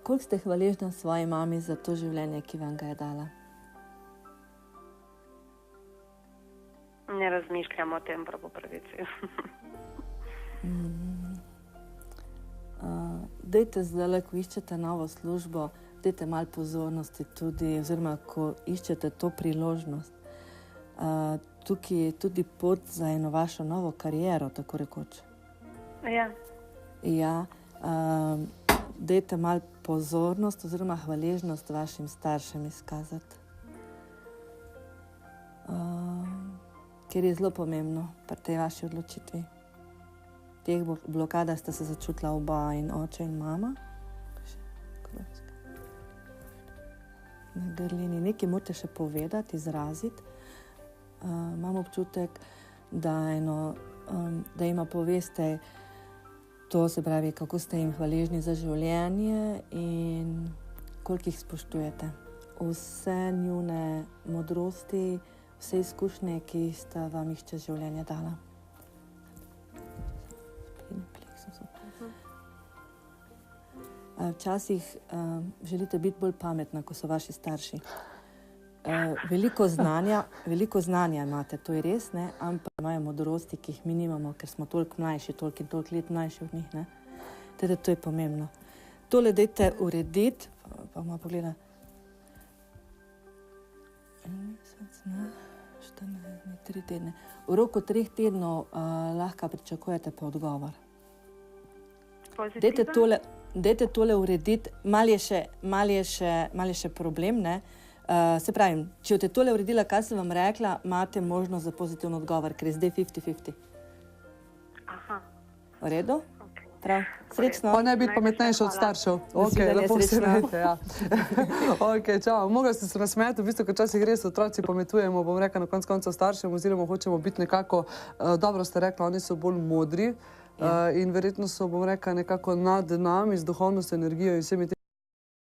Koliko ste hvaležni svoji mami za to življenje, ki vam ga je dala? Ne razmišljam o tem, prav po pravici. Dajte zdaj, ko iščete novo službo, dajte malo pozornosti tudi, oziroma ko iščete to priložnost. Tukaj je tudi pot za eno vašo novo kariero, tako rekoč. Ja. Ja, dajte malo pozornost oziroma hvaležnost vašim staršem izkazati. Ker je zelo pomembno pri tej vaši odločitvi. V teh blokadah sta se začutila oba, in oče in mama. Na grlini. Nekaj morate še povedati, izraziti. Imam občutek, da jima poveste to, se pravi, kako ste jim hvaležni za življenje in koliko jih spoštujete. Vse njune modrosti, vse izkušnje, ki sta vam jih čez življenje dala. Včasih želite biti bolj pametna, ko so vaši starši. Veliko znanja imate, to je res, ne? Ampak imajo modrosti, ki jih mi nimamo, ker smo toliko mlajši, toliko in toliko let mlajši od njih. Ne? Teda to je pomembno. Tole dajte urediti, pa bomo pogledali. 3 tedne. V roku 3 tednov lahko pričakujete pa odgovor. Dajte tole urediti. Mal je še problem, ne? Se pravim, če boste tole uredila, kaj sem vam rekla, imate možnost za pozitivno odgovor, ker je zdaj 50-50. Aha. V redu? Prav. Srečno. Pa ne biti pametnejši od staršev. Ok, lepo se rejte, ja. Ok, čau. Mogla ste se nasmejati, v bistvu, ker časih res otroci pametujemo, bom rekla, na konec konca staršem, oziroma hočemo biti nekako, dobro ste rekla, oni so bolj modri in verjetno so, bom rekla, nekako nad nami z duhovnostjo, energijo in vsemi